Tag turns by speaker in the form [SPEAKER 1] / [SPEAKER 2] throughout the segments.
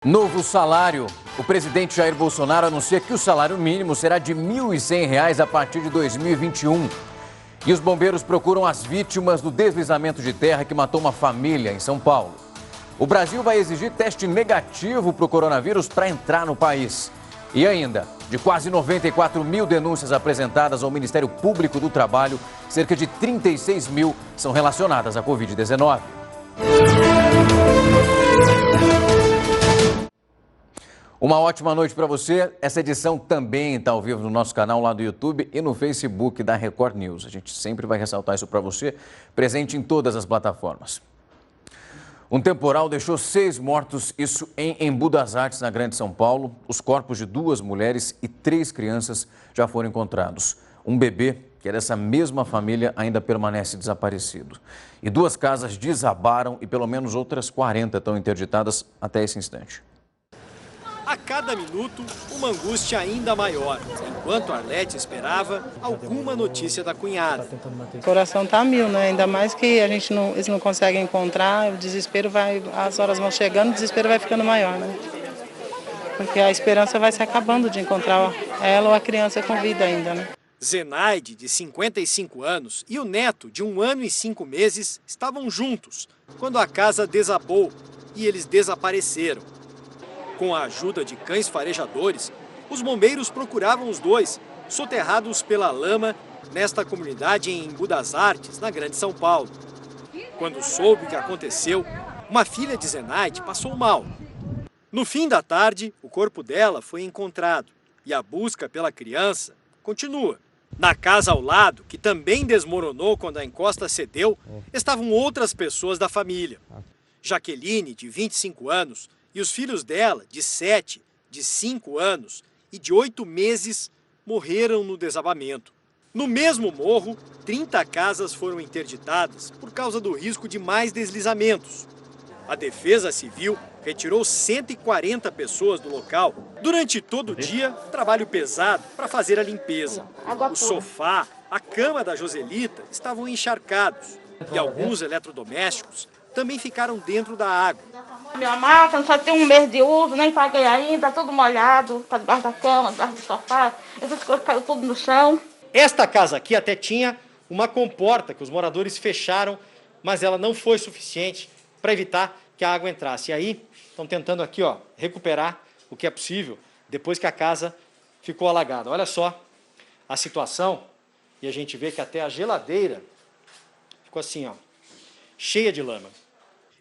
[SPEAKER 1] Novo salário. O presidente Jair Bolsonaro anuncia que o salário mínimo será de R$ 1.100 a partir de 2021. E os bombeiros procuram as vítimas do deslizamento de terra que matou uma família em São Paulo. O Brasil vai exigir teste negativo para o coronavírus para entrar no país. E ainda, de quase 94 mil denúncias apresentadas ao Ministério Público do Trabalho, cerca de 36 mil são relacionadas à Covid-19. Uma ótima noite para você. Essa edição também está ao vivo no nosso canal lá do YouTube e no Facebook da Record News. A gente sempre vai ressaltar isso para você, presente em todas as plataformas. Um temporal deixou 6 mortos, isso em Embu das Artes, na Grande São Paulo. Os corpos de 2 mulheres e 3 crianças já foram encontrados. Um bebê, que é dessa mesma família, ainda permanece desaparecido. E 2 casas desabaram e pelo menos outras 40 estão interditadas até esse instante.
[SPEAKER 2] A cada minuto, uma angústia ainda maior, enquanto Arlete esperava alguma notícia da cunhada.
[SPEAKER 3] O coração tá a mil, né? Ainda mais que eles não conseguem encontrar, o desespero vai, as horas vão chegando, o desespero vai ficando maior, né? Porque a esperança vai se acabando de encontrar ela ou a criança com vida ainda, né?
[SPEAKER 2] Zenaide, de 55 anos, e o neto, de 1 ano e 5 meses, estavam juntos quando a casa desabou e eles desapareceram. Com a ajuda de cães farejadores, os bombeiros procuravam os 2, soterrados pela lama, nesta comunidade em Embu das Artes, na Grande São Paulo. Quando soube o que aconteceu, uma filha de Zenaide passou mal. No fim da tarde, o corpo dela foi encontrado e a busca pela criança continua. Na casa ao lado, que também desmoronou quando a encosta cedeu, estavam outras pessoas da família. Jaqueline, de 25 anos, e os filhos dela, de 7, de 5 anos e de 8 meses, morreram no desabamento. No mesmo morro, 30 casas foram interditadas por causa do risco de mais deslizamentos. A Defesa Civil retirou 140 pessoas do local. Durante todo o dia, trabalho pesado para fazer a limpeza. O sofá, a cama da Joselita estavam encharcados e alguns eletrodomésticos também ficaram dentro da água.
[SPEAKER 4] Minha máquina só tem 1 mês de uso, nem paguei ainda, tudo molhado, tá debaixo da cama, debaixo do sofá, essas coisas caíram tudo no chão.
[SPEAKER 2] Esta casa aqui até tinha uma comporta que os moradores fecharam, mas ela não foi suficiente para evitar que a água entrasse. E aí estão tentando aqui, ó, recuperar o que é possível depois que a casa ficou alagada. Olha só a situação e a gente vê que até a geladeira ficou assim, ó, cheia de lama.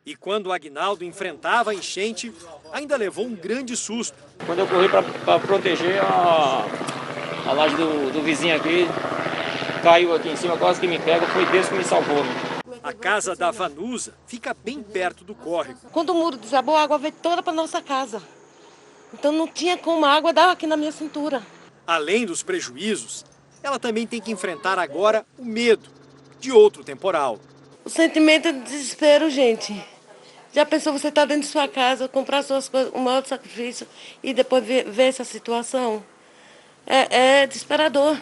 [SPEAKER 2] E quando o Aguinaldo enfrentava a enchente, ainda levou um grande susto.
[SPEAKER 5] Quando eu corri para proteger a laje do vizinho aqui, caiu aqui em cima, quase que me pega, foi Deus que me salvou.
[SPEAKER 2] A casa da Vanusa fica bem perto do córrego.
[SPEAKER 6] Quando o muro desabou, a água veio toda para nossa casa. Então não tinha como, a água dar aqui na minha cintura.
[SPEAKER 2] Além dos prejuízos, ela também tem que enfrentar agora o medo de outro temporal.
[SPEAKER 6] O sentimento é de desespero, gente. Já pensou você estar dentro de sua casa, comprar suas coisas, um maior sacrifício e depois ver essa situação? É desesperador.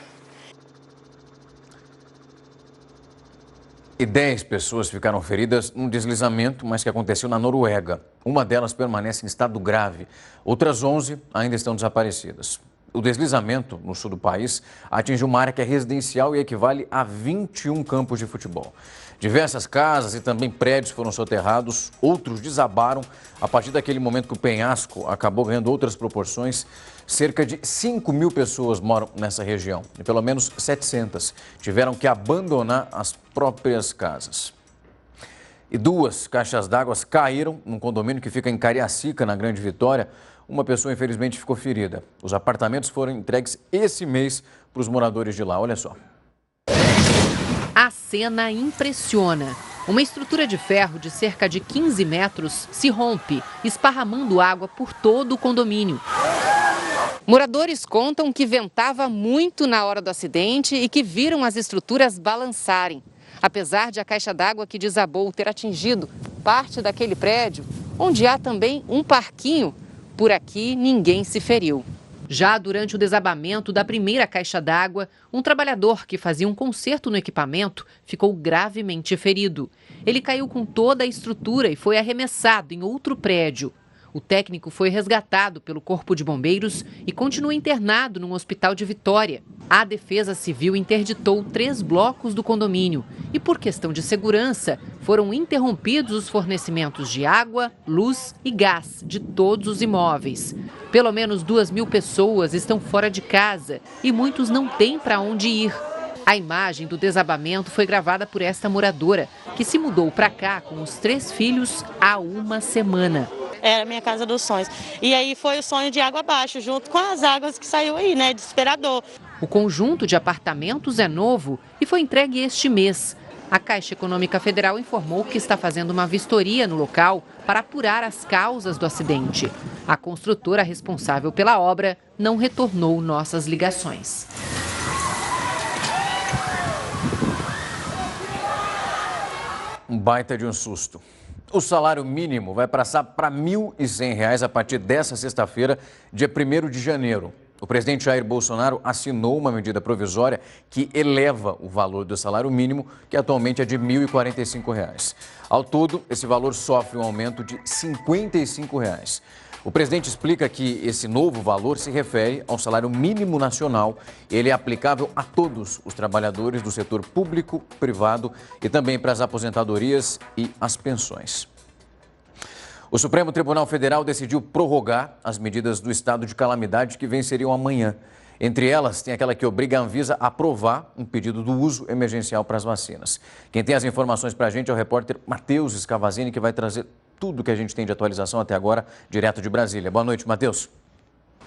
[SPEAKER 1] E 10 pessoas ficaram feridas num deslizamento, mas que aconteceu na Noruega. Uma delas permanece em estado grave. Outras 11 ainda estão desaparecidas. O deslizamento no sul do país atingiu uma área que é residencial e equivale a 21 campos de futebol. Diversas casas e também prédios foram soterrados, outros desabaram. A partir daquele momento que o penhasco acabou ganhando outras proporções, cerca de 5 mil pessoas moram nessa região e pelo menos 700 tiveram que abandonar as próprias casas. E 2 caixas d'água caíram num condomínio que fica em Cariacica, na Grande Vitória. Uma pessoa, infelizmente, ficou ferida. Os apartamentos foram entregues esse mês para os moradores de lá. Olha só.
[SPEAKER 7] A cena impressiona. Uma estrutura de ferro de cerca de 15 metros se rompe, esparramando água por todo o condomínio. Moradores contam que ventava muito na hora do acidente e que viram as estruturas balançarem. Apesar de a caixa d'água que desabou ter atingido parte daquele prédio, onde há também um parquinho, por aqui ninguém se feriu. Já durante o desabamento da primeira caixa d'água, um trabalhador que fazia um conserto no equipamento ficou gravemente ferido. Ele caiu com toda a estrutura e foi arremessado em outro prédio. O técnico foi resgatado pelo Corpo de Bombeiros e continua internado num hospital de Vitória. A Defesa Civil interditou 3 blocos do condomínio e, por questão de segurança, foram interrompidos os fornecimentos de água, luz e gás de todos os imóveis. Pelo menos 2.000 pessoas estão fora de casa e muitos não têm para onde ir. A imagem do desabamento foi gravada por esta moradora, que se mudou para cá com os 3 filhos há uma semana.
[SPEAKER 8] Era a minha casa dos sonhos. E aí foi o sonho de água abaixo, junto com as águas que saiu aí, né? Desesperador.
[SPEAKER 7] O conjunto de apartamentos é novo e foi entregue este mês. A Caixa Econômica Federal informou que está fazendo uma vistoria no local para apurar as causas do acidente. A construtora responsável pela obra não retornou nossas ligações.
[SPEAKER 1] Um baita de um susto. O salário mínimo vai passar para R$ 1.100 a partir desta sexta-feira, dia 1º de janeiro. O presidente Jair Bolsonaro assinou uma medida provisória que eleva o valor do salário mínimo, que atualmente é de R$ 1.045. Ao todo, esse valor sofre um aumento de R$ 55. O presidente explica que esse novo valor se refere ao salário mínimo nacional. Ele é aplicável a todos os trabalhadores do setor público, privado e também para as aposentadorias e as pensões. O Supremo Tribunal Federal decidiu prorrogar as medidas do estado de calamidade que venceriam amanhã. Entre elas, tem aquela que obriga a Anvisa a aprovar um pedido do uso emergencial para as vacinas. Quem tem as informações para a gente é o repórter Matheus Scavazini, que vai trazer tudo que a gente tem de atualização até agora, direto de Brasília. Boa noite, Matheus.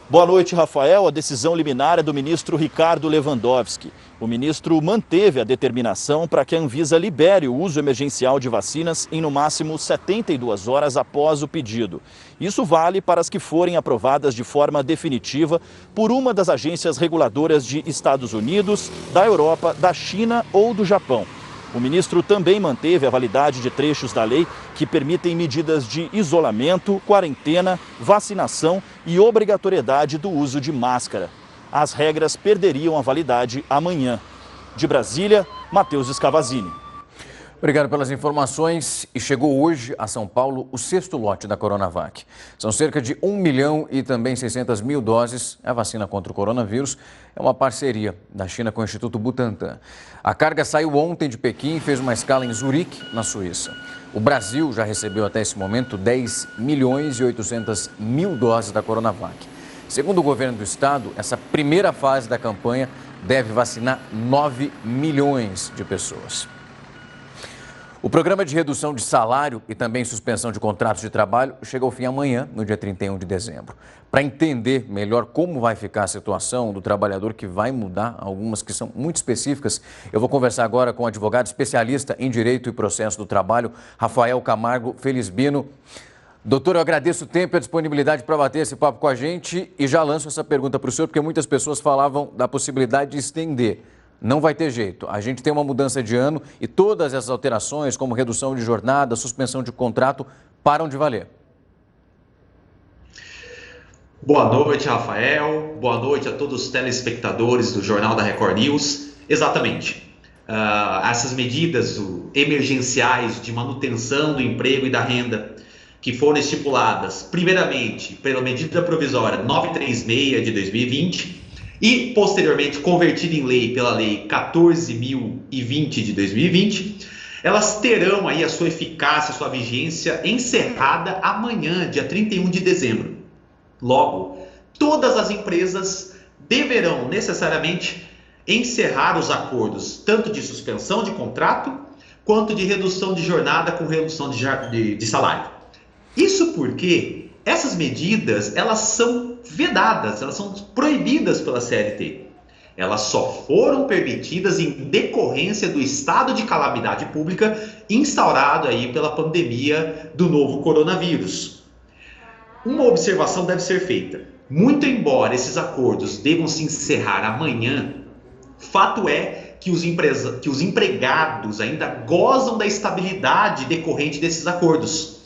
[SPEAKER 9] Boa noite, Rafael. A decisão liminar é do ministro Ricardo Lewandowski. O ministro manteve a determinação para que a Anvisa libere o uso emergencial de vacinas em no máximo 72 horas após o pedido. Isso vale para as que forem aprovadas de forma definitiva por uma das agências reguladoras de Estados Unidos, da Europa, da China ou do Japão. O ministro também manteve a validade de trechos da lei que permitem medidas de isolamento, quarentena, vacinação e obrigatoriedade do uso de máscara. As regras perderiam a validade amanhã. De Brasília, Matheus Scavazini.
[SPEAKER 1] Obrigado pelas informações. E chegou hoje a São Paulo o 6º lote da Coronavac. São cerca de 1 milhão e também 600 mil doses. A vacina contra o coronavírus é uma parceria da China com o Instituto Butantan. A carga saiu ontem de Pequim e fez uma escala em Zurique, na Suíça. O Brasil já recebeu até esse momento 10 milhões e 800 mil doses da Coronavac. Segundo o governo do estado, essa primeira fase da campanha deve vacinar 9 milhões de pessoas. O programa de redução de salário e também suspensão de contratos de trabalho chega ao fim amanhã, no dia 31 de dezembro. Para entender melhor como vai ficar a situação do trabalhador, que vai mudar, algumas que são muito específicas, eu vou conversar agora com o advogado especialista em Direito e Processo do Trabalho, Rafael Camargo Felisbino. Doutor, eu agradeço o tempo e a disponibilidade para bater esse papo com a gente e já lanço essa pergunta para o senhor, porque muitas pessoas falavam da possibilidade de estender. Não vai ter jeito. A gente tem uma mudança de ano e todas essas alterações, como redução de jornada, suspensão de contrato, param de valer.
[SPEAKER 10] Boa noite, Rafael. Boa noite a todos os telespectadores do Jornal da Record News. Exatamente. Essas medidas emergenciais de manutenção do emprego e da renda que foram estipuladas, primeiramente, pela medida provisória 936 de 2020, e posteriormente convertida em lei pela lei 14.020 de 2020, elas terão aí a sua eficácia, a sua vigência encerrada amanhã, dia 31 de dezembro. Logo, todas as empresas deverão necessariamente encerrar os acordos, tanto de suspensão de contrato, quanto de redução de jornada com redução de salário. Isso porque essas medidas, elas são vedadas, elas são proibidas pela CLT. Elas só foram permitidas em decorrência do estado de calamidade pública instaurado aí pela pandemia do novo coronavírus. Uma observação deve ser feita. Muito embora esses acordos devam se encerrar amanhã, fato é que os empregados ainda gozam da estabilidade decorrente desses acordos,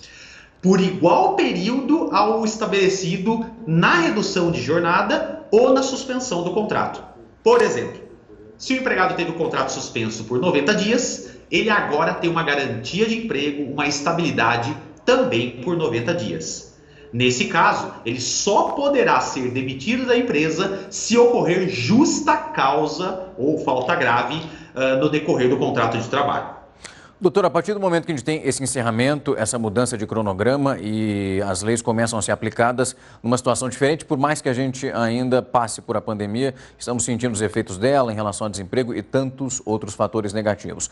[SPEAKER 10] por igual período ao estabelecido na redução de jornada ou na suspensão do contrato. Por exemplo, se o empregado teve o contrato suspenso por 90 dias, ele agora tem uma garantia de emprego, uma estabilidade também por 90 dias. Nesse caso, ele só poderá ser demitido da empresa se ocorrer justa causa ou falta grave no decorrer do contrato de trabalho.
[SPEAKER 1] Doutor, a partir do momento que a gente tem esse encerramento, essa mudança de cronograma e as leis começam a ser aplicadas numa situação diferente, por mais que a gente ainda passe por a pandemia, estamos sentindo os efeitos dela em relação ao desemprego e tantos outros fatores negativos.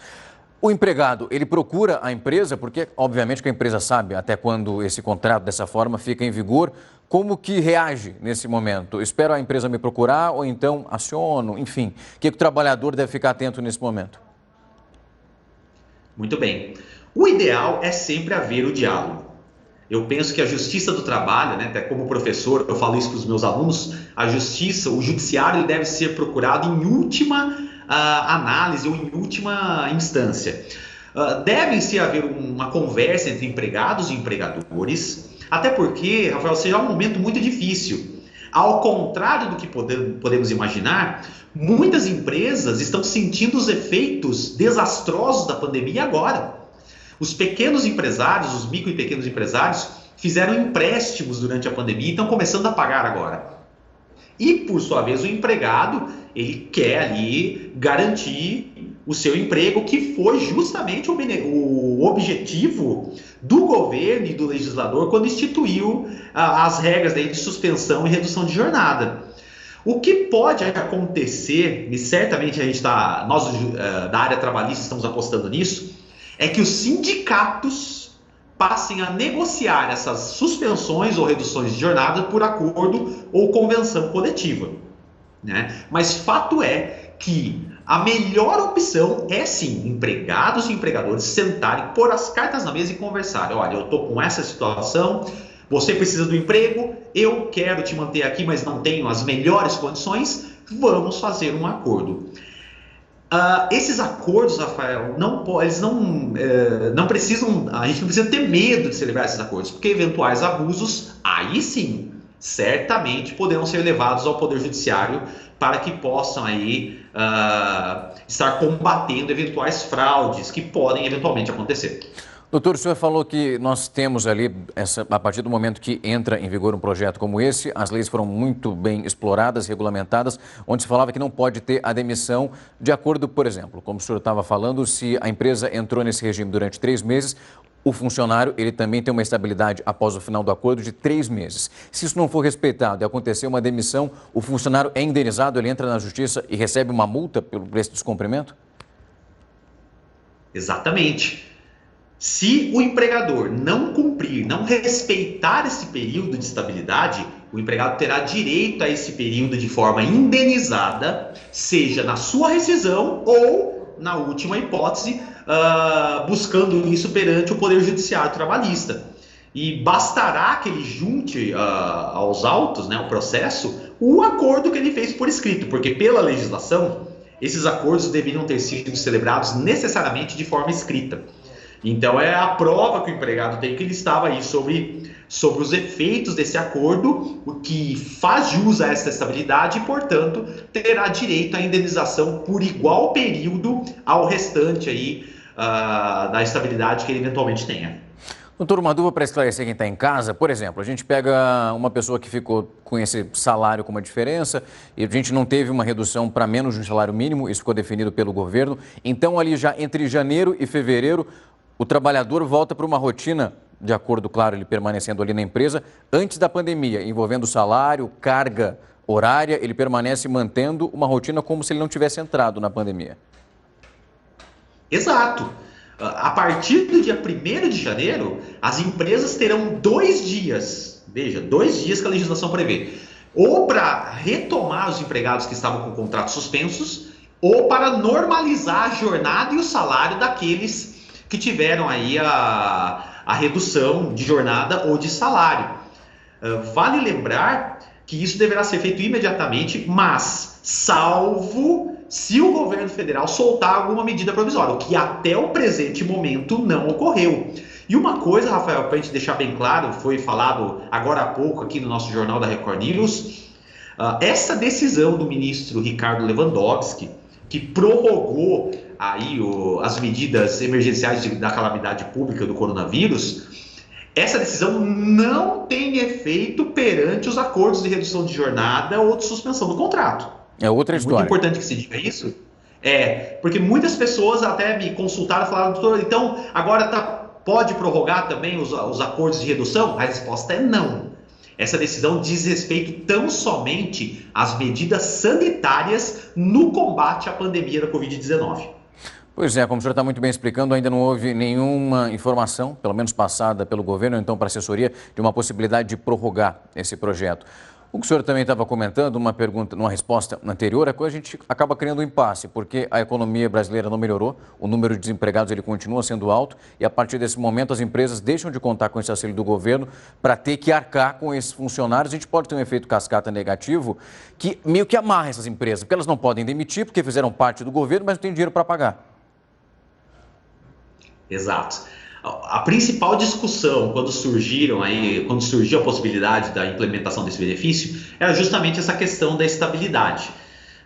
[SPEAKER 1] O empregado, ele procura a empresa, porque obviamente que a empresa sabe até quando esse contrato dessa forma fica em vigor. Como que reage nesse momento? Espero a empresa me procurar ou então aciono, enfim. O que o trabalhador deve ficar atento nesse momento?
[SPEAKER 10] Muito bem. O ideal é sempre haver o diálogo. Eu penso que a justiça do trabalho, né, até como professor, eu falo isso para os meus alunos, a justiça, o judiciário, ele deve ser procurado em última análise ou em última instância. Deve-se haver uma conversa entre empregados e empregadores, até porque, Rafael, será um momento muito difícil. Ao contrário do que podemos imaginar, muitas empresas estão sentindo os efeitos desastrosos da pandemia agora. Os pequenos empresários, os micro e pequenos empresários, fizeram empréstimos durante a pandemia e estão começando a pagar agora. E, por sua vez, o empregado, ele quer ali garantir o seu emprego, que foi justamente o objetivo do governo e do legislador quando instituiu as regras de suspensão e redução de jornada. O que pode acontecer, e certamente nós da área trabalhista estamos apostando nisso, é que os sindicatos passem a negociar essas suspensões ou reduções de jornada por acordo ou convenção coletiva, né? Mas fato é que a melhor opção é sim, empregados e empregadores sentarem, pôr as cartas na mesa e conversarem. Olha, eu estou com essa situação, você precisa do emprego, eu quero te manter aqui, mas não tenho as melhores condições, vamos fazer um acordo. Esses acordos, Rafael, eles não precisam, a gente não precisa ter medo de celebrar esses acordos, porque eventuais abusos, aí sim, certamente poderão ser levados ao Poder Judiciário para que possam aí estar combatendo eventuais fraudes que podem eventualmente acontecer.
[SPEAKER 1] Doutor, o senhor falou que nós temos ali, a partir do momento que entra em vigor um projeto como esse, as leis foram muito bem exploradas, regulamentadas, onde se falava que não pode ter a demissão de acordo, por exemplo, como o senhor estava falando, se a empresa entrou nesse regime durante 3 meses, o funcionário ele também tem uma estabilidade após o final do acordo de 3 meses. Se isso não for respeitado e acontecer uma demissão, o funcionário é indenizado, ele entra na justiça e recebe uma multa pelo descumprimento?
[SPEAKER 10] Exatamente. Se o empregador não cumprir, não respeitar esse período de estabilidade, o empregado terá direito a esse período de forma indenizada, seja na sua rescisão ou, na última hipótese, buscando isso perante o Poder Judiciário Trabalhista. E bastará que ele junte aos autos, né, o processo, o acordo que ele fez por escrito, porque pela legislação, esses acordos deveriam ter sido celebrados necessariamente de forma escrita. Então é a prova que o empregado tem que ele estava aí sobre os efeitos desse acordo, o que faz jus a essa estabilidade e, portanto, terá direito à indenização por igual período ao restante aí, da estabilidade que ele eventualmente tenha.
[SPEAKER 1] Doutor, uma dúvida para esclarecer quem está em casa. Por exemplo, a gente pega uma pessoa que ficou com esse salário com uma diferença e a gente não teve uma redução para menos de um salário mínimo, isso ficou definido pelo governo. Então, ali já entre janeiro e fevereiro, o trabalhador volta para uma rotina, de acordo, claro, ele permanecendo ali na empresa, antes da pandemia, envolvendo salário, carga horária, ele permanece mantendo uma rotina como se ele não tivesse entrado na pandemia.
[SPEAKER 10] Exato. A partir do dia 1º de janeiro, as empresas terão 2 dias, veja, 2 dias que a legislação prevê, ou para retomar os empregados que estavam com contratos suspensos, ou para normalizar a jornada e o salário daqueles que tiveram aí a redução de jornada ou de salário. Vale lembrar que isso deverá ser feito imediatamente, mas salvo se o governo federal soltar alguma medida provisória, o que até o presente momento não ocorreu. E uma coisa, Rafael, para a gente deixar bem claro, foi falado agora há pouco aqui no nosso Jornal da Record News, essa decisão do ministro Ricardo Lewandowski, que prorrogou aí as medidas emergenciais da calamidade pública do coronavírus, Essa decisão não tem efeito perante os acordos de redução de jornada ou de suspensão do contrato.
[SPEAKER 1] É outra história.
[SPEAKER 10] Muito importante que se diga isso. Porque muitas pessoas até me consultaram e falaram, doutor, então agora pode prorrogar também os acordos de redução? A resposta é não. Essa decisão diz respeito tão somente às medidas sanitárias no combate à pandemia da Covid-19.
[SPEAKER 1] Pois é, como o senhor está muito bem explicando, ainda não houve nenhuma informação, pelo menos passada pelo governo, ou então para a assessoria, de uma possibilidade de prorrogar esse projeto. O que o senhor também estava comentando, uma pergunta, numa resposta anterior, é que a gente acaba criando um impasse, porque a economia brasileira não melhorou, o número de desempregados ele continua sendo alto e a partir desse momento as empresas deixam de contar com esse auxílio do governo para ter que arcar com esses funcionários. A gente pode ter um efeito cascata negativo que meio que amarra essas empresas, porque elas não podem demitir porque fizeram parte do governo, mas não tem dinheiro para pagar.
[SPEAKER 10] Exato. A principal discussão quando surgiu a possibilidade da implementação desse benefício era justamente essa questão da estabilidade,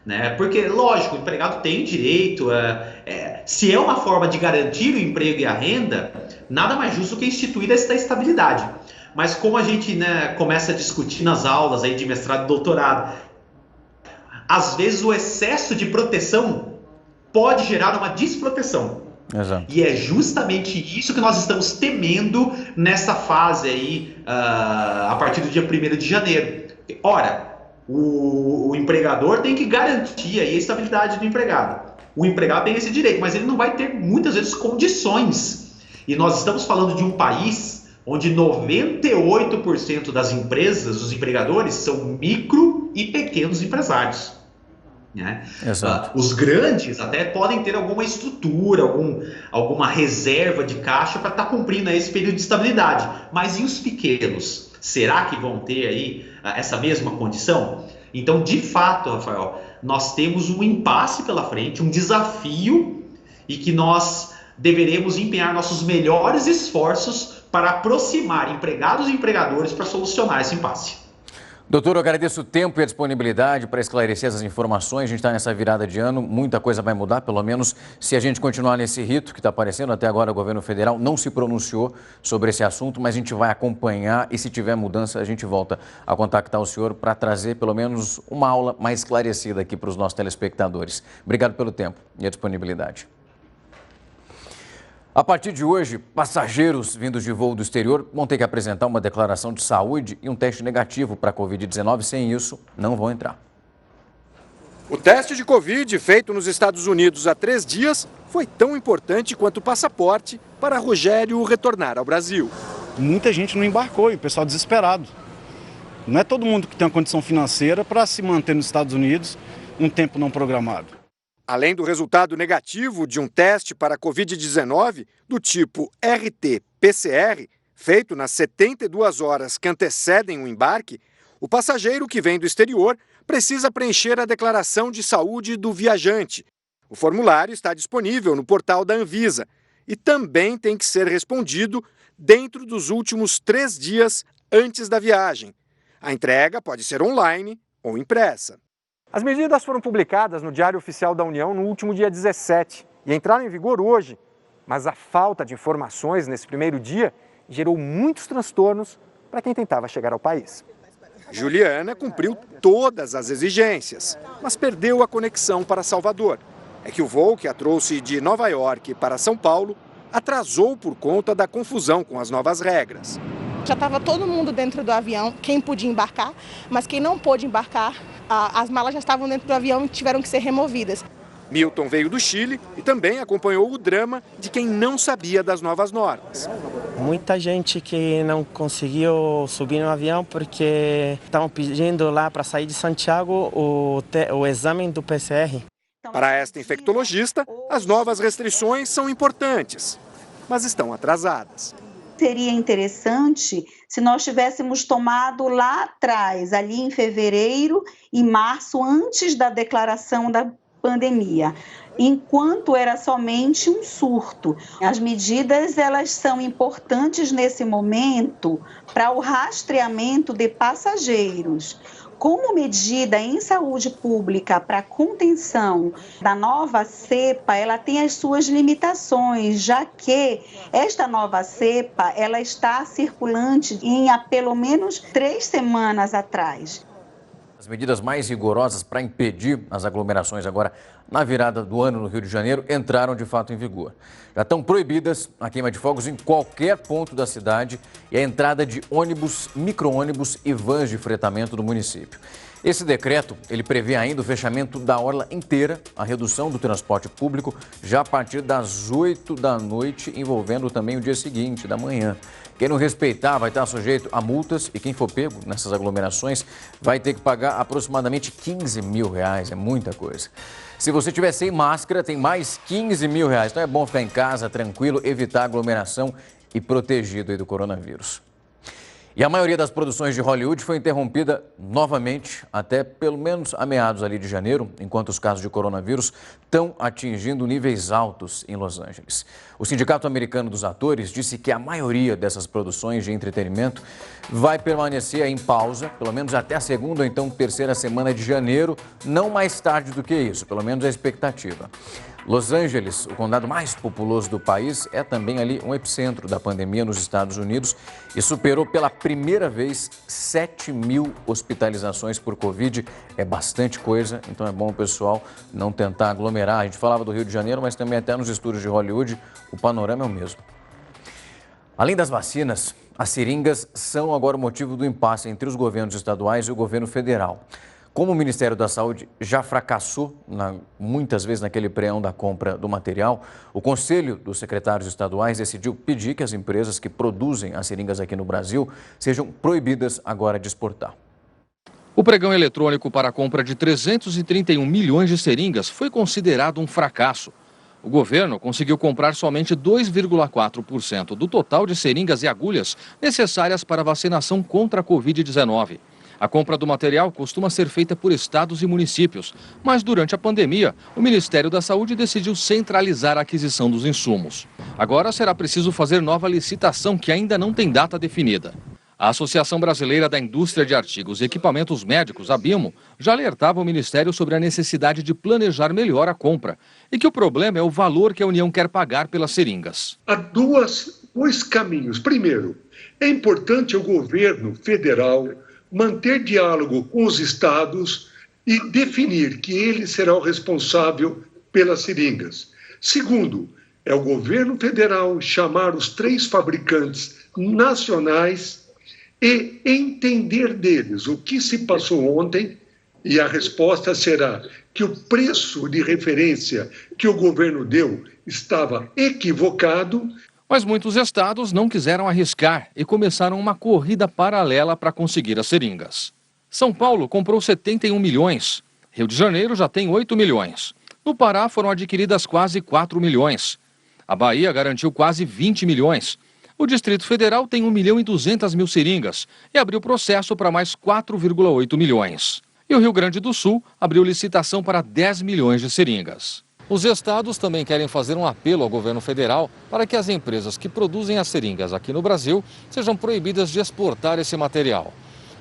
[SPEAKER 10] né? Porque, lógico, o empregado tem direito, se é uma forma de garantir o emprego e a renda, nada mais justo que instituir essa estabilidade. Mas como a gente, começa a discutir nas aulas aí de mestrado e doutorado, às vezes o excesso de proteção pode gerar uma desproteção.
[SPEAKER 1] Exato.
[SPEAKER 10] E é justamente isso que nós estamos temendo nessa fase aí, a partir do dia 1º de janeiro. Ora, o empregador tem que garantir aí a estabilidade do empregado. O empregado tem esse direito, mas ele não vai ter muitas vezes condições. E nós estamos falando de um país onde 98% das empresas, dos empregadores, são micro e pequenos empresários.
[SPEAKER 1] Exato.
[SPEAKER 10] Os grandes até podem ter alguma estrutura, alguma reserva de caixa para estar cumprindo esse período de estabilidade. Mas e os pequenos? Será que vão ter aí essa mesma condição? Então, de fato, Rafael, nós temos um impasse pela frente, um desafio, e que nós deveremos empenhar nossos melhores esforços para aproximar empregados e empregadores para solucionar esse impasse.
[SPEAKER 1] Doutor, eu agradeço o tempo e a disponibilidade para esclarecer essas informações. A gente está nessa virada de ano, muita coisa vai mudar, pelo menos se a gente continuar nesse rito que está aparecendo. Até agora o governo federal não se pronunciou sobre esse assunto, mas a gente vai acompanhar e se tiver mudança a gente volta a contactar o senhor para trazer pelo menos uma aula mais esclarecida aqui para os nossos telespectadores. Obrigado pelo tempo e a disponibilidade. A partir de hoje, passageiros vindos de voo do exterior vão ter que apresentar uma declaração de saúde e um teste negativo para a Covid-19. Sem isso, não vão entrar.
[SPEAKER 2] O teste de Covid feito nos Estados Unidos há 3 dias foi tão importante quanto o passaporte para Rogério retornar ao Brasil.
[SPEAKER 11] Muita gente não embarcou e o pessoal desesperado. Não é todo mundo que tem uma condição financeira para se manter nos Estados Unidos um tempo não programado.
[SPEAKER 2] Além do resultado negativo de um teste para a Covid-19 do tipo RT-PCR, feito nas 72 horas que antecedem o embarque, o passageiro que vem do exterior precisa preencher a declaração de saúde do viajante. O formulário está disponível no portal da Anvisa e também tem que ser respondido dentro dos últimos 3 dias antes da viagem. A entrega pode ser online ou impressa. As medidas foram publicadas no Diário Oficial da União no último dia 17 e entraram em vigor hoje. Mas a falta de informações nesse primeiro dia gerou muitos transtornos para quem tentava chegar ao país. Juliana cumpriu todas as exigências, mas perdeu a conexão para Salvador. É que o voo que a trouxe de Nova York para São Paulo atrasou por conta da confusão com as novas regras.
[SPEAKER 12] Já estava todo mundo dentro do avião, quem podia embarcar, mas quem não pôde embarcar, as malas já estavam dentro do avião e tiveram que ser removidas.
[SPEAKER 2] Milton veio do Chile e também acompanhou o drama de quem não sabia das novas normas.
[SPEAKER 13] Muita gente que não conseguiu subir no avião porque estavam pedindo lá para sair de Santiago o exame do PCR.
[SPEAKER 2] Para esta infectologista, as novas restrições são importantes, mas estão atrasadas.
[SPEAKER 14] Seria interessante se nós tivéssemos tomado lá atrás, ali em fevereiro e março, antes da declaração da pandemia, enquanto era somente um surto. As medidas, elas são importantes nesse momento para o rastreamento de passageiros. Como medida em saúde pública para contenção da nova cepa, ela tem as suas limitações, já que esta nova cepa, ela está circulante há pelo menos 3 semanas atrás.
[SPEAKER 1] As medidas mais rigorosas para impedir as aglomerações agora na virada do ano no Rio de Janeiro entraram de fato em vigor. Já estão proibidas a queima de fogos em qualquer ponto da cidade e a entrada de ônibus, micro-ônibus e vans de fretamento do município. Esse decreto, ele prevê ainda o fechamento da orla inteira, a redução do transporte público já a partir das 8 da noite, envolvendo também o dia seguinte, da manhã. Quem não respeitar vai estar sujeito a multas e quem for pego nessas aglomerações vai ter que pagar aproximadamente R$15 mil, é muita coisa. Se você estiver sem máscara, tem mais R$15 mil. Então é bom ficar em casa, tranquilo, evitar aglomeração e protegido aí do coronavírus. E a maioria das produções de Hollywood foi interrompida novamente até pelo menos a meados ali de janeiro, enquanto os casos de coronavírus estão atingindo níveis altos em Los Angeles. O Sindicato Americano dos Atores disse que a maioria dessas produções de entretenimento vai permanecer em pausa, pelo menos até a segunda ou então terceira semana de janeiro, não mais tarde do que isso, pelo menos a expectativa. Los Angeles, o condado mais populoso do país, é também ali um epicentro da pandemia nos Estados Unidos e superou pela primeira vez 7 mil hospitalizações por Covid. É bastante coisa, então é bom o pessoal não tentar aglomerar. A gente falava do Rio de Janeiro, mas também até nos estúdios de Hollywood, o panorama é o mesmo. Além das vacinas, as seringas são agora o motivo do impasse entre os governos estaduais e o governo federal. Como o Ministério da Saúde já fracassou muitas vezes naquele preão da compra do material, o Conselho dos Secretários Estaduais decidiu pedir que as empresas que produzem as seringas aqui no Brasil sejam proibidas agora de exportar.
[SPEAKER 15] O pregão eletrônico para a compra de 331 milhões de seringas foi considerado um fracasso. O governo conseguiu comprar somente 2,4% do total de seringas e agulhas necessárias para a vacinação contra a Covid-19. A compra do material costuma ser feita por estados e municípios, mas durante a pandemia, o Ministério da Saúde decidiu centralizar a aquisição dos insumos. Agora será preciso fazer nova licitação que ainda não tem data definida. A Associação Brasileira da Indústria de Artigos e Equipamentos Médicos, a BIMO, já alertava o Ministério sobre a necessidade de planejar melhor a compra e que o problema é o valor que a União quer pagar pelas seringas.
[SPEAKER 16] Há dois caminhos. Primeiro, é importante o governo federal manter diálogo com os estados e definir que ele será o responsável pelas seringas. Segundo, é o governo federal chamar os 3 fabricantes nacionais e entender deles o que se passou ontem, e a resposta será que o preço de referência que o governo deu estava equivocado.
[SPEAKER 15] Mas muitos estados não quiseram arriscar e começaram uma corrida paralela para conseguir as seringas. São Paulo comprou 71 milhões, Rio de Janeiro já tem 8 milhões. No Pará foram adquiridas quase 4 milhões. A Bahia garantiu quase 20 milhões. O Distrito Federal tem 1.200.000 seringas e abriu processo para mais 4,8 milhões. E o Rio Grande do Sul abriu licitação para 10 milhões de seringas. Os estados também querem fazer um apelo ao governo federal para que as empresas que produzem as seringas aqui no Brasil sejam proibidas de exportar esse material.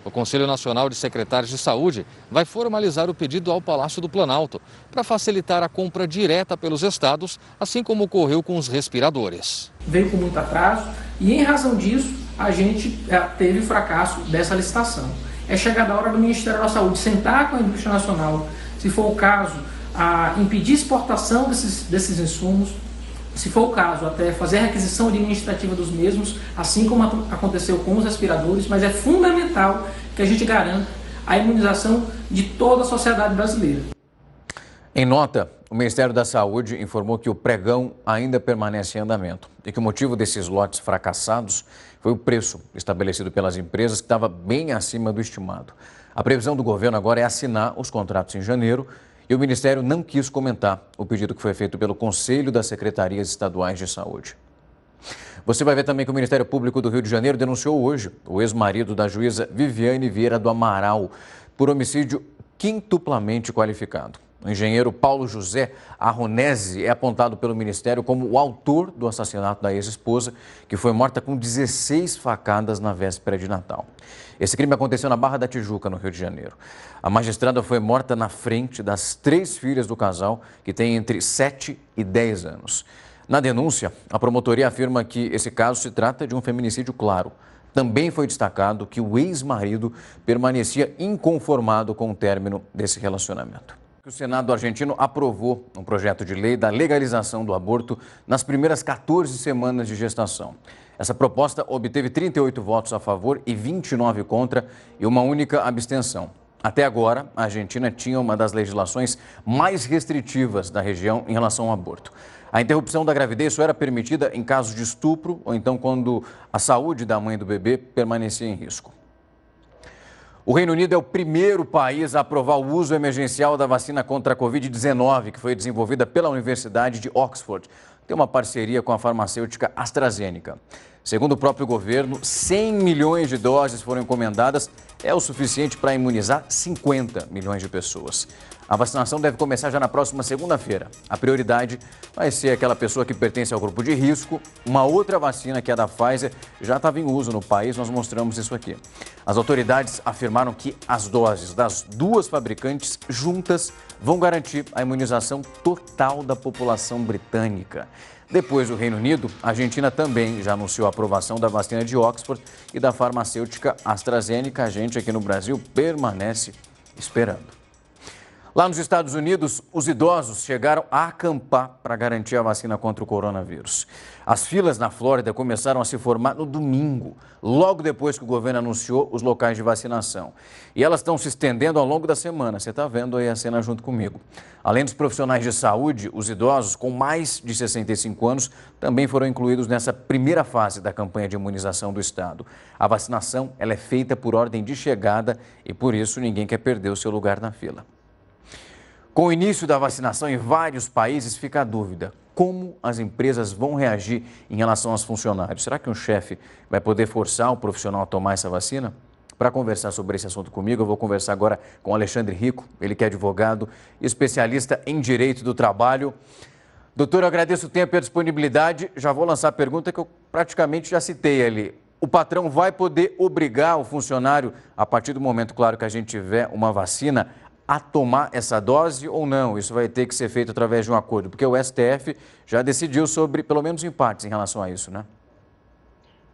[SPEAKER 15] O Conselho Nacional de Secretários de Saúde vai formalizar o pedido ao Palácio do Planalto para facilitar a compra direta pelos estados, assim como ocorreu com os respiradores.
[SPEAKER 17] Veio com muito atraso e, em razão disso, a gente teve fracasso dessa licitação. É chegada a hora do Ministério da Saúde sentar com a indústria nacional, se for o caso, a impedir exportação desses insumos, se for o caso, até fazer a requisição administrativa dos mesmos, assim como aconteceu com os respiradores, mas é fundamental que a gente garanta a imunização de toda a sociedade brasileira.
[SPEAKER 1] Em nota, o Ministério da Saúde informou que o pregão ainda permanece em andamento e que o motivo desses lotes fracassados foi o preço estabelecido pelas empresas, que estava bem acima do estimado. A previsão do governo agora é assinar os contratos em janeiro, e o Ministério não quis comentar o pedido que foi feito pelo Conselho das Secretarias Estaduais de Saúde. Você vai ver também que o Ministério Público do Rio de Janeiro denunciou hoje o ex-marido da juíza Viviane Vieira do Amaral por homicídio quintuplamente qualificado. O engenheiro Paulo José Arronese é apontado pelo Ministério como o autor do assassinato da ex-esposa, que foi morta com 16 facadas na véspera de Natal. Esse crime aconteceu na Barra da Tijuca, no Rio de Janeiro. A magistrada foi morta na frente das 3 filhas do casal, que tem entre 7 e 10 anos. Na denúncia, a promotoria afirma que esse caso se trata de um feminicídio claro. Também foi destacado que o ex-marido permanecia inconformado com o término desse relacionamento. O Senado argentino aprovou um projeto de lei da legalização do aborto nas primeiras 14 semanas de gestação. Essa proposta obteve 38 votos a favor e 29 contra e uma única abstenção. Até agora, a Argentina tinha uma das legislações mais restritivas da região em relação ao aborto. A interrupção da gravidez só era permitida em casos de estupro ou então quando a saúde da mãe e do bebê permanecia em risco. O Reino Unido é o primeiro país a aprovar o uso emergencial da vacina contra a Covid-19, que foi desenvolvida pela Universidade de Oxford. Tem uma parceria com a farmacêutica AstraZeneca. Segundo o próprio governo, 100 milhões de doses foram encomendadas, é o suficiente para imunizar 50 milhões de pessoas. A vacinação deve começar já na próxima segunda-feira. A prioridade vai ser aquela pessoa que pertence ao grupo de risco. Uma outra vacina, que é a da Pfizer, já estava em uso no país, nós mostramos isso aqui. As autoridades afirmaram que as doses das 2 fabricantes juntas vão garantir a imunização total da população britânica. Depois do Reino Unido, a Argentina também já anunciou a aprovação da vacina de Oxford e da farmacêutica AstraZeneca. A gente aqui no Brasil permanece esperando. Lá nos Estados Unidos, os idosos chegaram a acampar para garantir a vacina contra o coronavírus. As filas na Flórida começaram a se formar no domingo, logo depois que o governo anunciou os locais de vacinação. E elas estão se estendendo ao longo da semana. Você está vendo aí a cena junto comigo. Além dos profissionais de saúde, os idosos com mais de 65 anos também foram incluídos nessa primeira fase da campanha de imunização do estado. A vacinação ela é feita por ordem de chegada e por isso ninguém quer perder o seu lugar na fila. Com o início da vacinação em vários países, fica a dúvida: como as empresas vão reagir em relação aos funcionários? Será que um chefe vai poder forçar o profissional a tomar essa vacina? Para conversar sobre esse assunto comigo, eu vou conversar agora com o Alexandre Rico, ele que é advogado e especialista em direito do trabalho. Doutor, eu agradeço o tempo e a disponibilidade. Já vou lançar a pergunta que eu praticamente já citei ali. O patrão vai poder obrigar o funcionário, a partir do momento, claro, que a gente tiver uma vacina, a tomar essa dose ou não? Isso vai ter que ser feito através de um acordo, porque o STF já decidiu sobre, pelo menos, empates em relação a isso, né?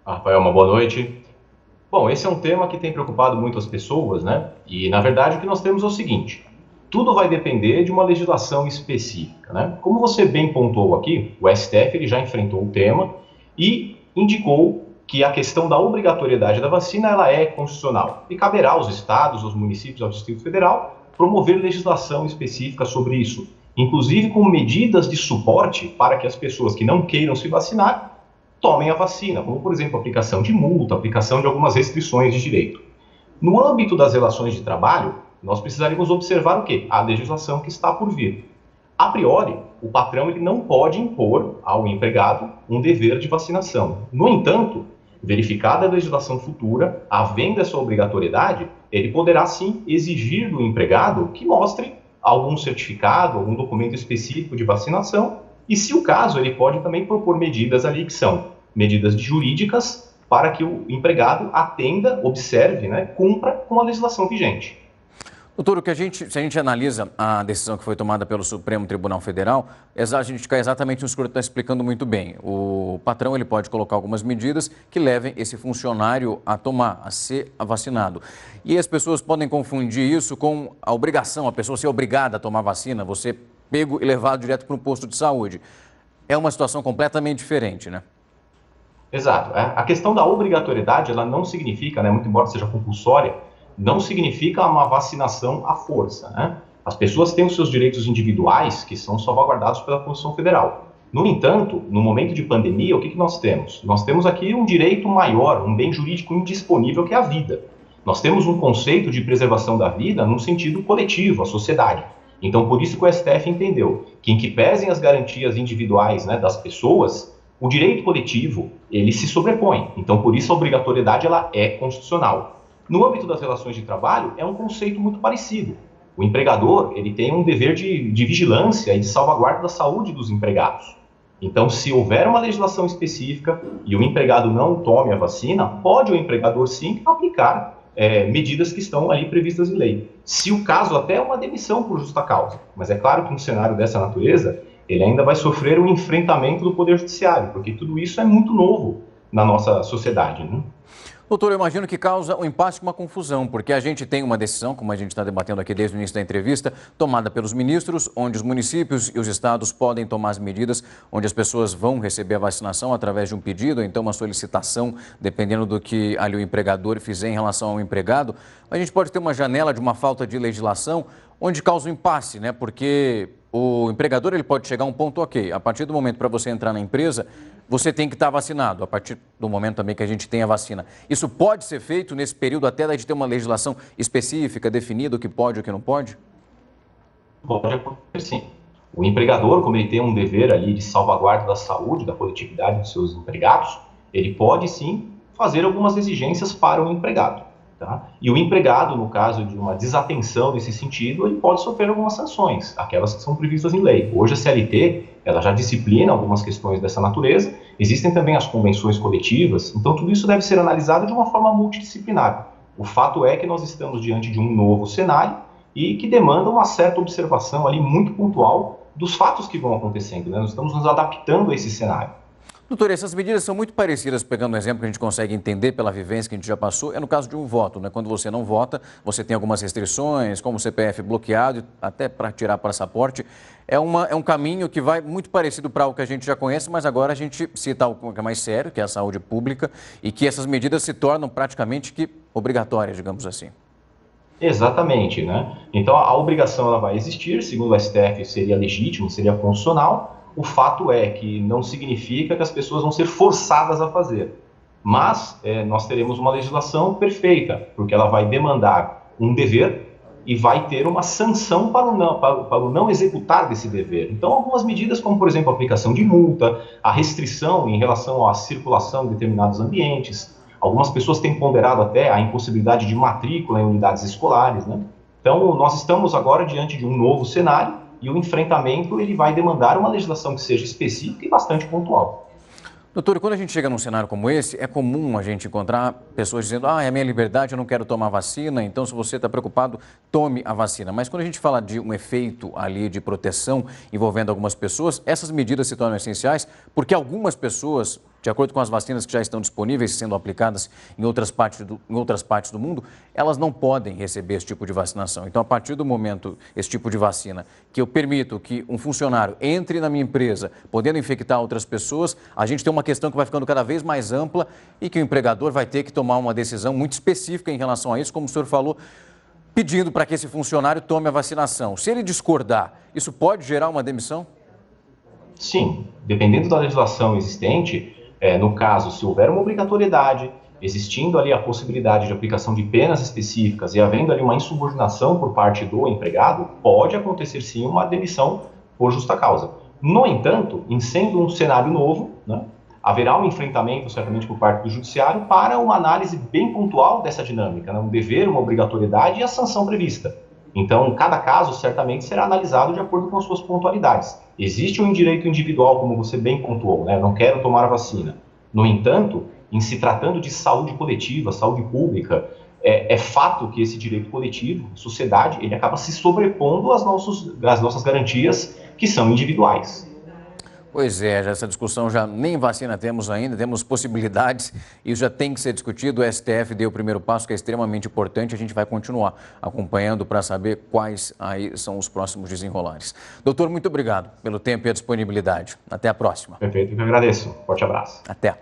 [SPEAKER 18] Rafael, uma boa noite. Bom, esse é um tema que tem preocupado muito as pessoas, né? E, na verdade, o que nós temos é o seguinte: tudo vai depender de uma legislação específica, né? Como você bem pontuou aqui, o STF ele já enfrentou o tema e indicou que a questão da obrigatoriedade da vacina ela é constitucional e caberá aos estados, aos municípios, ao Distrito Federal promover legislação específica sobre isso, inclusive com medidas de suporte para que as pessoas que não queiram se vacinar tomem a vacina, como, por exemplo, aplicação de multa, aplicação de algumas restrições de direito. No âmbito das relações de trabalho, nós precisaríamos observar o quê? A legislação que está por vir. A priori, o patrão ele não pode impor ao empregado um dever de vacinação. No entanto, verificada a legislação futura, havendo essa obrigatoriedade, ele poderá sim exigir do empregado que mostre algum certificado, algum documento específico de vacinação e, se o caso, ele pode também propor medidas ali que são medidas jurídicas para que o empregado atenda, observe, né, cumpra com a legislação vigente.
[SPEAKER 1] Doutor, se a gente analisa a decisão que foi tomada pelo Supremo Tribunal Federal, a gente cai exatamente no que o senhor está explicando muito bem. O patrão ele pode colocar algumas medidas que levem esse funcionário a ser vacinado. E as pessoas podem confundir isso com a obrigação, a pessoa ser obrigada a tomar vacina, você pego e levado direto para um posto de saúde. É uma situação completamente diferente, né?
[SPEAKER 18] Exato. A questão da obrigatoriedade, ela não significa, né, muito embora seja compulsória, não significa uma vacinação à força, né? As pessoas têm os seus direitos individuais que são salvaguardados pela Constituição Federal. No entanto, no momento de pandemia, o que nós temos? Nós temos aqui um direito maior, um bem jurídico indisponível, que é a vida. Nós temos um conceito de preservação da vida num sentido coletivo, a sociedade. Então, por isso que o STF entendeu que, em que pesem as garantias individuais, né, das pessoas, o direito coletivo, ele se sobrepõe. Então, por isso a obrigatoriedade ela é constitucional. No âmbito das relações de trabalho, é um conceito muito parecido. O empregador, ele tem um dever de vigilância e de salvaguarda da saúde dos empregados. Então, se houver uma legislação específica e o empregado não tome a vacina, pode o empregador sim aplicar medidas que estão ali previstas em lei. Se o caso, até uma demissão por justa causa. Mas é claro que um cenário dessa natureza, ele ainda vai sofrer um enfrentamento do Poder Judiciário, porque tudo isso é muito novo na nossa sociedade, né?
[SPEAKER 1] Doutor, eu imagino que causa um impasse e uma confusão, porque a gente tem uma decisão, como a gente está debatendo aqui desde o início da entrevista, tomada pelos ministros, onde os municípios e os estados podem tomar as medidas, onde as pessoas vão receber a vacinação através de um pedido, ou então uma solicitação, dependendo do que ali o empregador fizer em relação ao empregado. A gente pode ter uma janela de uma falta de legislação, onde causa um impasse, né? Porque o empregador ele pode chegar a um ponto, ok, a partir do momento para você entrar na empresa, você tem que estar vacinado, a partir do momento também que a gente tem a vacina. Isso pode ser feito nesse período até de ter uma legislação específica, definida o que pode e o que não pode?
[SPEAKER 18] Pode acontecer sim. O empregador, como ele tem um dever ali de salvaguarda da saúde, da coletividade dos seus empregados, ele pode sim fazer algumas exigências para o empregado. Tá? E o empregado, no caso de uma desatenção nesse sentido, ele pode sofrer algumas sanções, aquelas que são previstas em lei. Hoje a CLT, ela já disciplina algumas questões dessa natureza, existem também as convenções coletivas, então tudo isso deve ser analisado de uma forma multidisciplinar. O fato é que nós estamos diante de um novo cenário e que demanda uma certa observação ali muito pontual dos fatos que vão acontecendo, né? Nós estamos nos adaptando a esse cenário.
[SPEAKER 1] Doutor, essas medidas são muito parecidas, pegando um exemplo que a gente consegue entender pela vivência que a gente já passou, é no caso de um voto, né? Quando você não vota, você tem algumas restrições, como o CPF bloqueado, até para tirar passaporte. É um caminho que vai muito parecido para o que a gente já conhece, mas agora a gente cita algo que é mais sério, que é a saúde pública, e que essas medidas se tornam praticamente que obrigatórias, digamos assim.
[SPEAKER 18] Exatamente, né? Então a obrigação ela vai existir, segundo o STF seria legítimo, seria constitucional. O fato é que não significa que as pessoas vão ser forçadas a fazer, mas nós teremos uma legislação perfeita, porque ela vai demandar um dever e vai ter uma sanção para o não executar desse dever. Então, algumas medidas, como por exemplo a aplicação de multa, a restrição em relação à circulação em determinados ambientes, algumas pessoas têm ponderado até a impossibilidade de matrícula em unidades escolares, né? Então, nós estamos agora diante de um novo cenário, e o enfrentamento ele vai demandar uma legislação que seja específica e bastante pontual.
[SPEAKER 1] Doutor, quando a gente chega num cenário como esse, é comum a gente encontrar pessoas dizendo é a minha liberdade, eu não quero tomar vacina, então se você está preocupado, tome a vacina. Mas quando a gente fala de um efeito ali de proteção envolvendo algumas pessoas, essas medidas se tornam essenciais porque algumas pessoas, de acordo com as vacinas que já estão disponíveis e sendo aplicadas em outras partes do mundo, elas não podem receber esse tipo de vacinação. Então, a partir do momento, esse tipo de vacina, que eu permito que um funcionário entre na minha empresa, podendo infectar outras pessoas, a gente tem uma questão que vai ficando cada vez mais ampla e que o empregador vai ter que tomar uma decisão muito específica em relação a isso, como o senhor falou, pedindo para que esse funcionário tome a vacinação. Se ele discordar, isso pode gerar uma demissão?
[SPEAKER 18] Sim, dependendo da legislação existente, no caso, se houver uma obrigatoriedade, existindo ali a possibilidade de aplicação de penas específicas e havendo ali uma insubordinação por parte do empregado, pode acontecer sim uma demissão por justa causa. No entanto, em sendo um cenário novo, né, haverá um enfrentamento certamente por parte do judiciário para uma análise bem pontual dessa dinâmica, né, um dever, uma obrigatoriedade e a sanção prevista. Então, cada caso certamente será analisado de acordo com as suas pontualidades. Existe um direito individual, como você bem pontuou, né? Eu não quero tomar a vacina. No entanto, em se tratando de saúde coletiva, saúde pública, é fato que esse direito coletivo, sociedade, ele acaba se sobrepondo às nossas garantias que são individuais.
[SPEAKER 1] Pois é, essa discussão já nem vacina temos ainda, temos possibilidades e já tem que ser discutido. O STF deu o primeiro passo, que é extremamente importante. A gente vai continuar acompanhando para saber quais aí são os próximos desenrolares. Doutor, muito obrigado pelo tempo e a disponibilidade. Até a próxima.
[SPEAKER 18] Perfeito, eu agradeço. Forte abraço.
[SPEAKER 1] Até.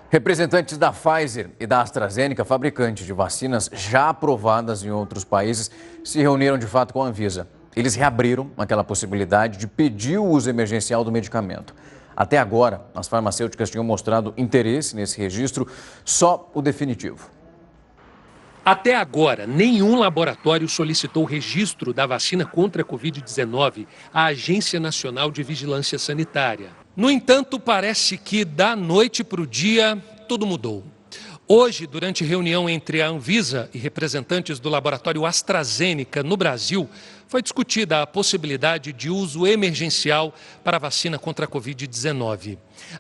[SPEAKER 1] Representantes da Pfizer e da AstraZeneca, fabricantes de vacinas já aprovadas em outros países, se reuniram de fato com a Anvisa. Eles reabriram aquela possibilidade de pedir o uso emergencial do medicamento. Até agora, as farmacêuticas tinham mostrado interesse nesse registro, só o definitivo.
[SPEAKER 19] Até agora, nenhum laboratório solicitou o registro da vacina contra a Covid-19 à Agência Nacional de Vigilância Sanitária. No entanto, parece que da noite para o dia, tudo mudou. Hoje, durante reunião entre a Anvisa e representantes do laboratório AstraZeneca no Brasil, foi discutida a possibilidade de uso emergencial para a vacina contra a Covid-19.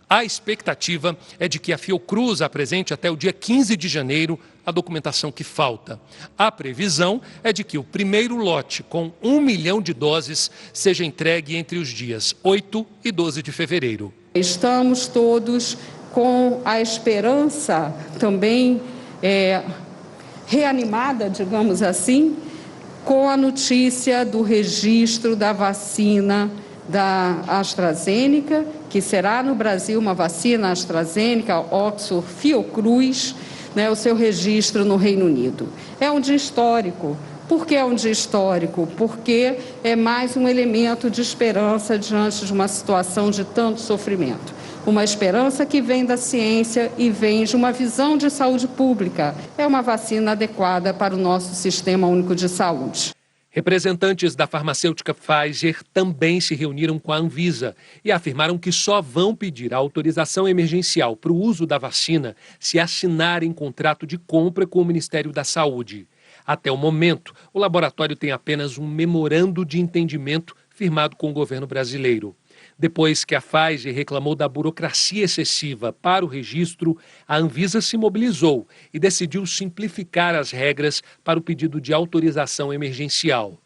[SPEAKER 19] A expectativa é de que a Fiocruz apresente até o dia 15 de janeiro a documentação que falta. A previsão é de que o primeiro lote, com 1 milhão de doses, seja entregue entre os dias 8 e 12 de fevereiro.
[SPEAKER 20] Estamos todos com a esperança também reanimada, digamos assim, com a notícia do registro da vacina da AstraZeneca, que será no Brasil uma vacina AstraZeneca, Oxford Fiocruz, o seu registro no Reino Unido. É um dia histórico. Por que é um dia histórico? Porque é mais um elemento de esperança diante de uma situação de tanto sofrimento. Uma esperança que vem da ciência e vem de uma visão de saúde pública. É uma vacina adequada para o nosso Sistema Único de Saúde.
[SPEAKER 19] Representantes da farmacêutica Pfizer também se reuniram com a Anvisa e afirmaram que só vão pedir a autorização emergencial para o uso da vacina se assinarem contrato de compra com o Ministério da Saúde. Até o momento, o laboratório tem apenas um memorando de entendimento firmado com o governo brasileiro. Depois que a Pfizer reclamou da burocracia excessiva para o registro, a Anvisa se mobilizou e decidiu simplificar as regras para o pedido de autorização emergencial.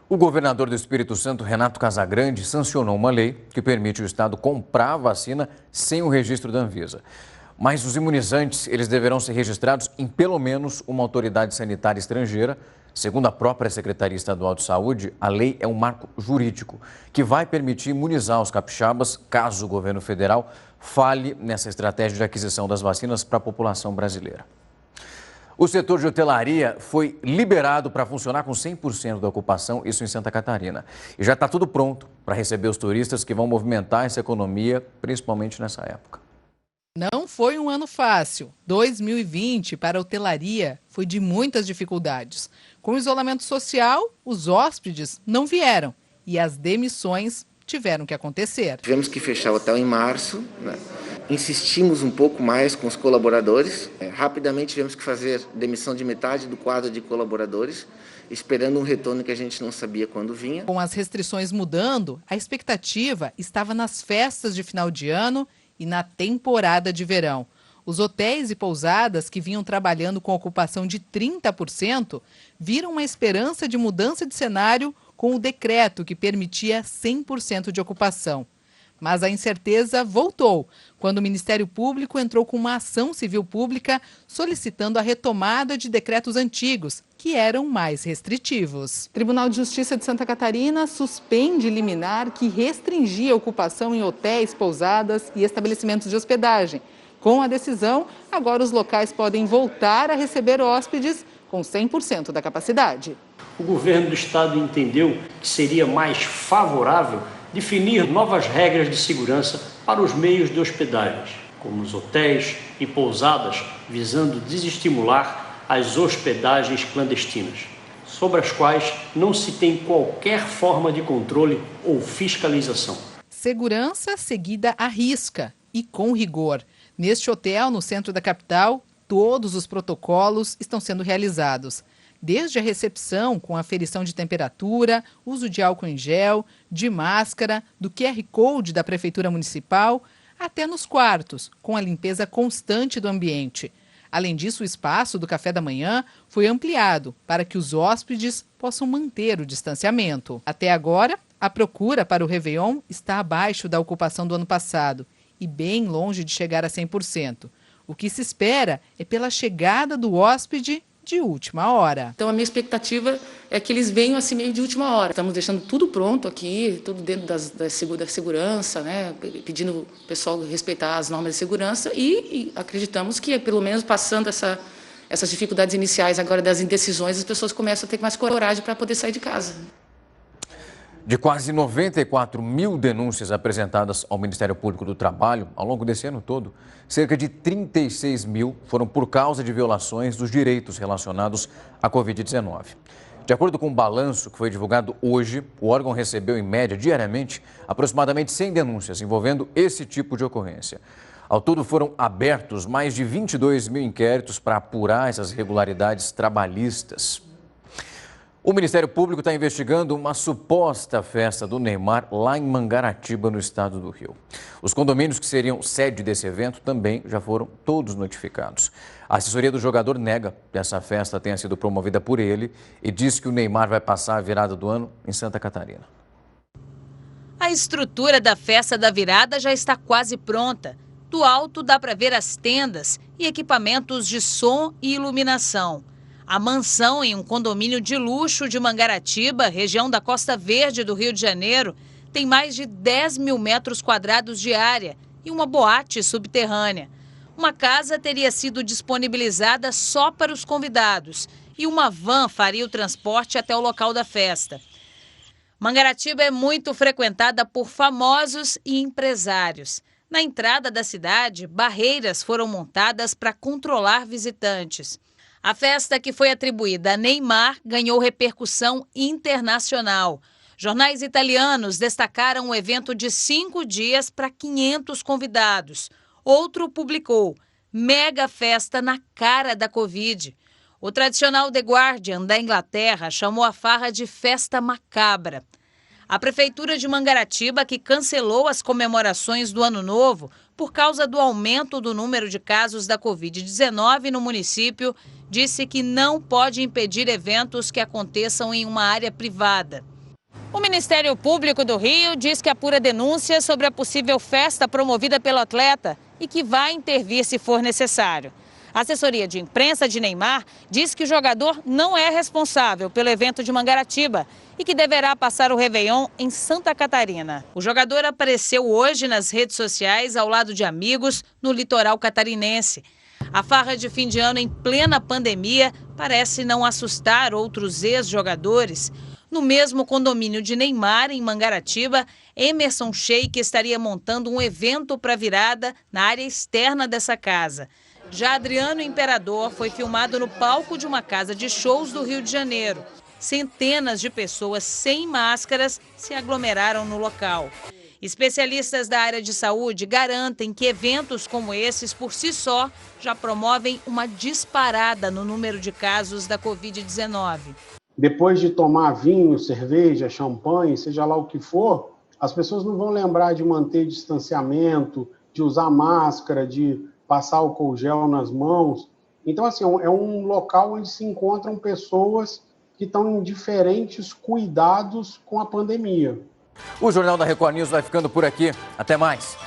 [SPEAKER 1] O governador do Espírito Santo, Renato Casagrande, sancionou uma lei que permite o Estado comprar a vacina sem o registro da Anvisa. Mas os imunizantes, eles deverão ser registrados em pelo menos uma autoridade sanitária estrangeira. Segundo a própria Secretaria Estadual de Saúde, a lei é um marco jurídico que vai permitir imunizar os capixabas caso o governo federal falhe nessa estratégia de aquisição das vacinas para a população brasileira. O setor de hotelaria foi liberado para funcionar com 100% da ocupação, isso em Santa Catarina. E já está tudo pronto para receber os turistas que vão movimentar essa economia, principalmente nessa época.
[SPEAKER 21] Não foi um ano fácil. 2020 para a hotelaria foi de muitas dificuldades. Com o isolamento social, os hóspedes não vieram e as demissões tiveram que acontecer.
[SPEAKER 22] Tivemos que fechar o hotel em março, né? Insistimos um pouco mais com os colaboradores. Rapidamente tivemos que fazer demissão de metade do quadro de colaboradores, esperando um retorno que a gente não sabia quando vinha.
[SPEAKER 21] Com as restrições mudando, a expectativa estava nas festas de final de ano e na temporada de verão. Os hotéis e pousadas que vinham trabalhando com ocupação de 30% viram uma esperança de mudança de cenário com o decreto que permitia 100% de ocupação. Mas a incerteza voltou quando o Ministério Público entrou com uma ação civil pública solicitando a retomada de decretos antigos, que eram mais restritivos. O Tribunal de Justiça de Santa Catarina suspende liminar que restringia a ocupação em hotéis, pousadas e estabelecimentos de hospedagem. Com a decisão, agora os locais podem voltar a receber hóspedes com 100% da capacidade.
[SPEAKER 23] O governo do estado entendeu que seria mais favorável definir novas regras de segurança para os meios de hospedagem, como os hotéis e pousadas, visando desestimular as hospedagens clandestinas, sobre as quais não se tem qualquer forma de controle ou fiscalização.
[SPEAKER 21] Segurança seguida à risca e com rigor. Neste hotel, no centro da capital, todos os protocolos estão sendo realizados. Desde a recepção, com aferição de temperatura, uso de álcool em gel, de máscara, do QR Code da Prefeitura Municipal, até nos quartos, com a limpeza constante do ambiente. Além disso, o espaço do café da manhã foi ampliado para que os hóspedes possam manter o distanciamento. Até agora, a procura para o Réveillon está abaixo da ocupação do ano passado e bem longe de chegar a 100%. O que se espera é pela chegada do hóspede de última hora.
[SPEAKER 24] Então a minha expectativa é que eles venham assim meio de última hora. Estamos deixando tudo pronto aqui, tudo dentro da segurança, né? Pedindo o pessoal respeitar as normas de segurança e acreditamos que pelo menos passando essas dificuldades iniciais agora das indecisões, as pessoas começam a ter mais coragem para poder sair de casa.
[SPEAKER 1] De quase 94 mil denúncias apresentadas ao Ministério Público do Trabalho ao longo desse ano todo, cerca de 36 mil foram por causa de violações dos direitos relacionados à Covid-19. De acordo com o balanço que foi divulgado hoje, o órgão recebeu, em média, diariamente, aproximadamente 100 denúncias envolvendo esse tipo de ocorrência. Ao todo foram abertos mais de 22 mil inquéritos para apurar essas irregularidades trabalhistas. O Ministério Público está investigando uma suposta festa do Neymar lá em Mangaratiba, no estado do Rio. Os condomínios que seriam sede desse evento também já foram todos notificados. A assessoria do jogador nega que essa festa tenha sido promovida por ele e diz que o Neymar vai passar a virada do ano em Santa Catarina.
[SPEAKER 3] A estrutura da festa da virada já está quase pronta. Do alto dá para ver as tendas e equipamentos de som e iluminação. A mansão em um condomínio de luxo de Mangaratiba, região da Costa Verde do Rio de Janeiro, tem mais de 10 mil metros quadrados de área e uma boate subterrânea. Uma casa teria sido disponibilizada só para os convidados e uma van faria o transporte até o local da festa. Mangaratiba é muito frequentada por famosos e empresários. Na entrada da cidade, barreiras foram montadas para controlar visitantes. A festa, que foi atribuída a Neymar, ganhou repercussão internacional. Jornais italianos destacaram um evento de 5 dias para 500 convidados. Outro publicou: mega festa na cara da Covid. O tradicional The Guardian da Inglaterra chamou a farra de festa macabra. A Prefeitura de Mangaratiba, que cancelou as comemorações do Ano Novo por causa do aumento do número de casos da Covid-19 no município, disse que não pode impedir eventos que aconteçam em uma área privada. O Ministério Público do Rio diz que apura denúncias sobre a possível festa promovida pelo atleta e que vai intervir se for necessário. A assessoria de imprensa de Neymar diz que o jogador não é responsável pelo evento de Mangaratiba e que deverá passar o Réveillon em Santa Catarina. O jogador apareceu hoje nas redes sociais ao lado de amigos no litoral catarinense. A farra de fim de ano em plena pandemia parece não assustar outros ex-jogadores. No mesmo condomínio de Neymar, em Mangaratiba, Emerson Sheik estaria montando um evento para virada na área externa dessa casa. Já Adriano Imperador foi filmado no palco de uma casa de shows do Rio de Janeiro. Centenas de pessoas sem máscaras se aglomeraram no local. Especialistas da área de saúde garantem que eventos como esses, por si só, já promovem uma disparada no número de casos da Covid-19.
[SPEAKER 4] Depois de tomar vinho, cerveja, champanhe, seja lá o que for, as pessoas não vão lembrar de manter distanciamento, de usar máscara, de passar álcool gel nas mãos. Então, assim, é um local onde se encontram pessoas que estão em diferentes cuidados com a pandemia.
[SPEAKER 1] O Jornal da Record News vai ficando por aqui. Até mais.